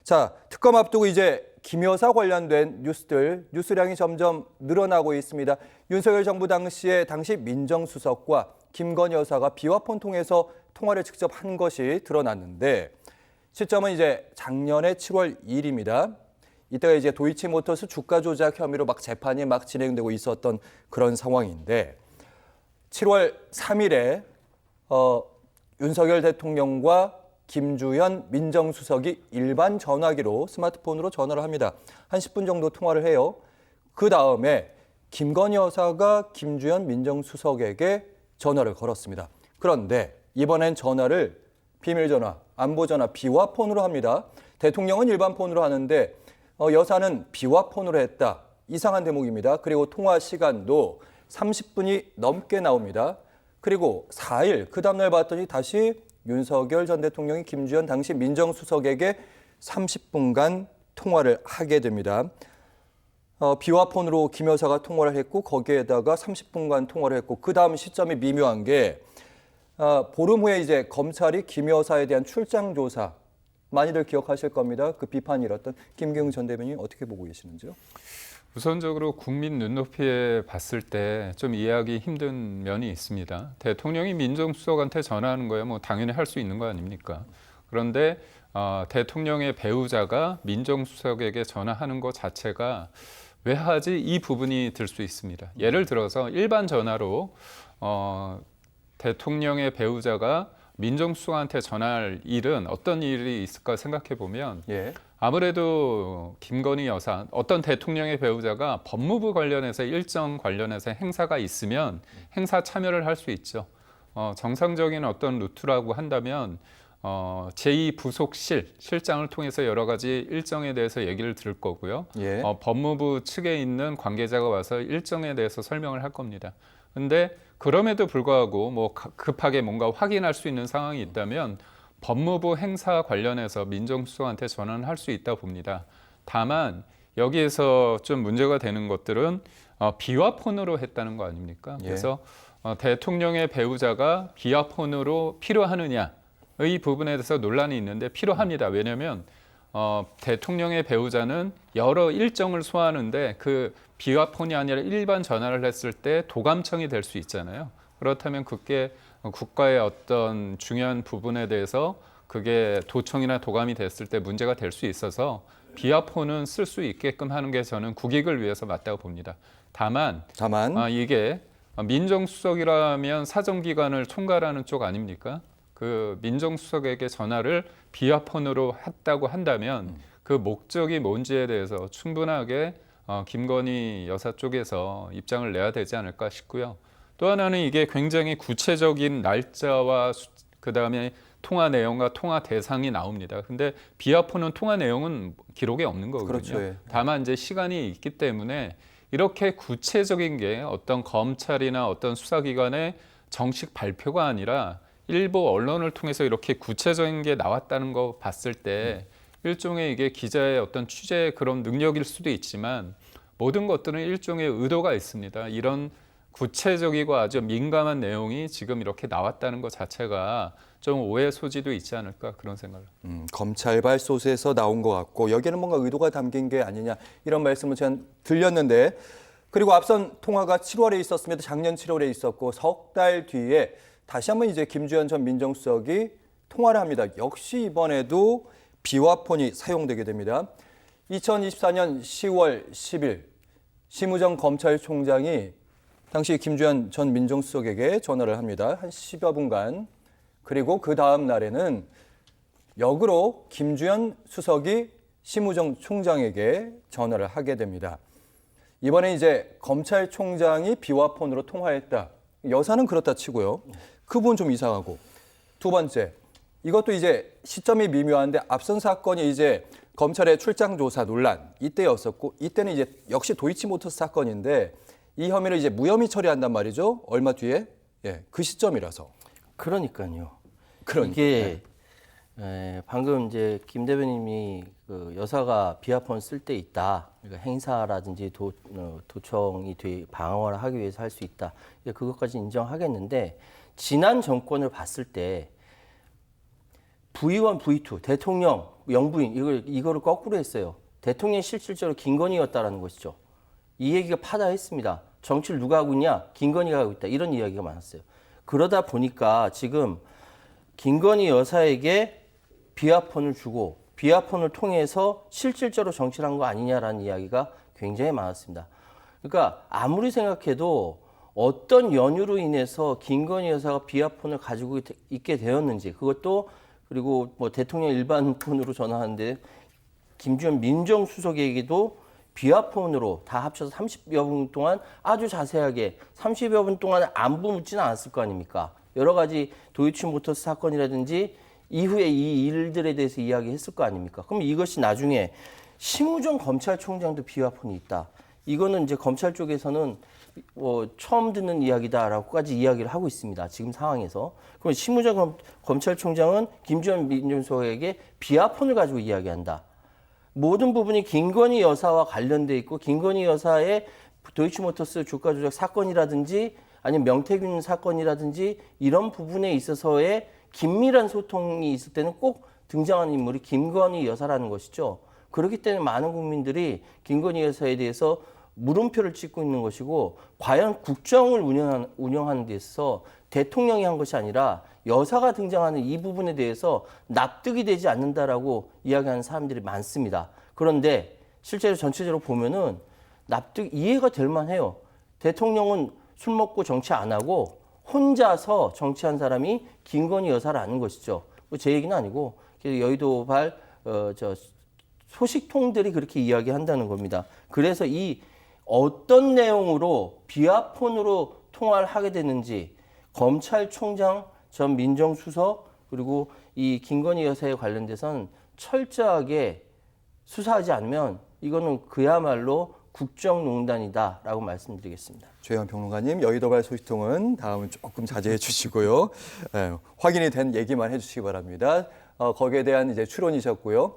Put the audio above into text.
자, 특검 앞두고 이제 김 여사 관련된 뉴스량이 점점 늘어나고 있습니다. 윤석열 정부 당시 민정수석과 김건희 여사가 비화폰 통해서 통화를 직접 한 것이 드러났는데 시점은 이제 작년에 7월 2일입니다. 이때가 이제 도이치모터스 주가 조작 혐의로 재판이 진행되고 있었던 그런 상황인데 7월 3일에 윤석열 대통령과 김주현 민정수석이 일반 전화기로 스마트폰으로 전화를 합니다. 한 10분 정도 통화를 해요. 그 다음에 김건희 여사가 김주현 민정수석에게 전화를 걸었습니다. 그런데 이번엔 전화를 비밀전화, 안보전화, 비화폰으로 합니다. 대통령은 일반 폰으로 하는데 여사는 비화폰으로 했다. 이상한 대목입니다. 그리고 통화 시간도 30분이 넘게 나옵니다. 그리고 4일, 그 다음날 봤더니 다시 윤석열 전 대통령이 김주현 당시 민정수석에게 30분간 통화를 하게 됩니다. 비화폰으로 김 여사가 통화를 했고 거기에다가 30분간 통화를 했고 그 다음 시점이 미묘한 게 보름 후에 이제 검찰이 김 여사에 대한 출장 조사 많이들 기억하실 겁니다. 그 비판이 일었던 김경윤 전 대변인 어떻게 보고 계시는지요? 우선적으로 국민 눈높이에 봤을 때 좀 이해하기 힘든 면이 있습니다. 대통령이 민정수석한테 전화하는 거야 뭐 당연히 할 수 있는 거 아닙니까? 그런데 대통령의 배우자가 민정수석에게 전화하는 것 자체가 왜 하지? 이 부분이 들 수 있습니다. 예를 들어서 일반 전화로 대통령의 배우자가 민정수석한테 전할 일은 어떤 일이 있을까 생각해 보면 아무래도 김건희 여사, 어떤 대통령의 배우자가 법무부 관련해서 일정 관련해서 행사가 있으면 행사 참여를 할 수 있죠. 정상적인 어떤 루트라고 한다면 제2부속실, 실장을 통해서 여러 가지 일정에 대해서 얘기를 들을 거고요. 법무부 측에 있는 관계자가 와서 일정에 대해서 설명을 할 겁니다. 근데 그럼에도 불구하고 뭐 급하게 뭔가 확인할 수 있는 상황이 있다면 법무부 행사 관련해서 민정수석한테 전화는 할 수 있다 봅니다. 다만 여기에서 좀 문제가 되는 것들은 비화폰으로 했다는 거 아닙니까? 그래서 대통령의 배우자가 비화폰으로 필요하느냐의 부분에 대해서 논란이 있는데 필요합니다. 왜냐하면 대통령의 배우자는 여러 일정을 소화하는데 그 비화폰이 아니라 일반 전화를 했을 때 도감청이 될 수 있잖아요. 그렇다면 그게 국가의 어떤 중요한 부분에 대해서 그게 도청이나 도감이 됐을 때 문제가 될 수 있어서 비화폰은 쓸 수 있게끔 하는 게 저는 국익을 위해서 맞다고 봅니다. 다만 이게 민정수석이라면 사정기관을 총괄하는 쪽 아닙니까? 그 민정수석에게 전화를 비화폰으로 했다고 한다면 그 목적이 뭔지에 대해서 충분하게 김건희 여사 쪽에서 입장을 내야 되지 않을까 싶고요. 또 하나는 이게 굉장히 구체적인 날짜와 그다음에 통화 내용과 통화 대상이 나옵니다. 근데 비화폰은 통화 내용은 기록에 없는 거거든요. 그렇죠. 다만 이제 시간이 있기 때문에 이렇게 구체적인 게 어떤 검찰이나 어떤 수사기관의 정식 발표가 아니라 일부 언론을 통해서 이렇게 구체적인 게 나왔다는 거 봤을 때 일종의 이게 기자의 어떤 취재 그런 능력일 수도 있지만 모든 것들은 일종의 의도가 있습니다. 이런 구체적이고 아주 민감한 내용이 지금 이렇게 나왔다는 것 자체가 좀 오해 소지도 있지 않을까 그런 생각을. 검찰발 소스에서 나온 것 같고 여기에는 뭔가 의도가 담긴 게 아니냐 이런 말씀을 제가 들렸는데 그리고 앞선 통화가 7월에 있었습니다. 작년 7월에 있었고 석 달 뒤에 다시 한번 이제 김주현 전 민정수석이 통화를 합니다. 역시 이번에도 비화폰이 사용되게 됩니다. 2024년 10월 10일 심우정 검찰총장이 당시 김주현 전 민정수석에게 전화를 합니다. 한 10여 분간. 그리고 그 다음 날에는 역으로 김주현 수석이 심우정 총장에게 전화를 하게 됩니다. 이번에 이제 검찰총장이 비화폰으로 통화했다. 여사는 그렇다 치고요. 그 부분 좀 이상하고. 두 번째, 이것도 이제 시점이 미묘한데 앞선 사건이 이제 검찰의 출장 조사 논란 이때였었고 이때는 이제 역시 도이치모터스 사건인데 이 혐의를 이제 무혐의 처리한단 말이죠. 얼마 뒤에 그 시점이라서. 그러니까요. 그러니까. 이게 방금 이제 김 대변인이 그 여사가 비화폰 쓸 때 있다. 그러니까 행사라든지 도청이 방어를 하기 위해서 할 수 있다. 그것까지 인정하겠는데 지난 정권을 봤을 때 V1, V2 대통령, 영부인 이거를 거꾸로 했어요. 대통령이 실질적으로 김건희였다라는 것이죠. 이 얘기가 파다했습니다. 정치를 누가 하고 있냐? 김건희가 하고 있다. 이런 이야기가 많았어요. 그러다 보니까 지금 김건희 여사에게 비화폰을 주고 비화폰을 통해서 실질적으로 정치를 한 거 아니냐라는 이야기가 굉장히 많았습니다. 그러니까 아무리 생각해도 어떤 연유로 인해서 김건희 여사가 비화폰을 가지고 있게 되었는지 그것도 그리고 뭐 대통령 일반 폰으로 전화하는데 김주현 민정수석에게도 비화폰으로 다 합쳐서 30여 분 동안 아주 자세하게 30여 분 동안 안부 묻지는 않았을 거 아닙니까? 여러 가지 도이치모터스 사건이라든지 이후에 이 일들에 대해서 이야기했을 거 아닙니까? 그럼 이것이 나중에 심우정 검찰총장도 비화폰이 있다. 이거는 이제 검찰 쪽에서는 처음 듣는 이야기다라고까지 이야기를 하고 있습니다. 지금 상황에서. 그럼 심우정 검찰총장은 김주현 민정수석에게 비화폰을 가지고 이야기한다. 모든 부분이 김건희 여사와 관련돼 있고 김건희 여사의 도이치모터스 주가 조작 사건이라든지 아니면 명태균 사건이라든지 이런 부분에 있어서의 긴밀한 소통이 있을 때는 꼭 등장하는 인물이 김건희 여사라는 것이죠. 그렇기 때문에 많은 국민들이 김건희 여사에 대해서 물음표를 찍고 있는 것이고 과연 국정을 운영하는 데 있어서 대통령이 한 것이 아니라 여사가 등장하는 이 부분에 대해서 납득이 되지 않는다라고 이야기하는 사람들이 많습니다. 그런데 실제로 전체적으로 보면은 이해가 될 만해요. 대통령은 술 먹고 정치 안 하고 혼자서 정치한 사람이 김건희 여사라는 것이죠. 제 얘기는 아니고 여의도발 소식통들이 그렇게 이야기한다는 겁니다. 그래서 이 어떤 내용으로 비화폰으로 통화를 하게 됐는지 검찰총장 전 민정수석 그리고 이 김건희 여사에 관련돼서는 철저하게 수사하지 않으면 이거는 그야말로 국정농단이다라고 말씀드리겠습니다. 최현 평론가님, 여의도발 소식통은 다음은 조금 자제해 주시고요. 확인이 된 얘기만 해주시기 바랍니다. 거기에 대한 이제 추론이셨고요.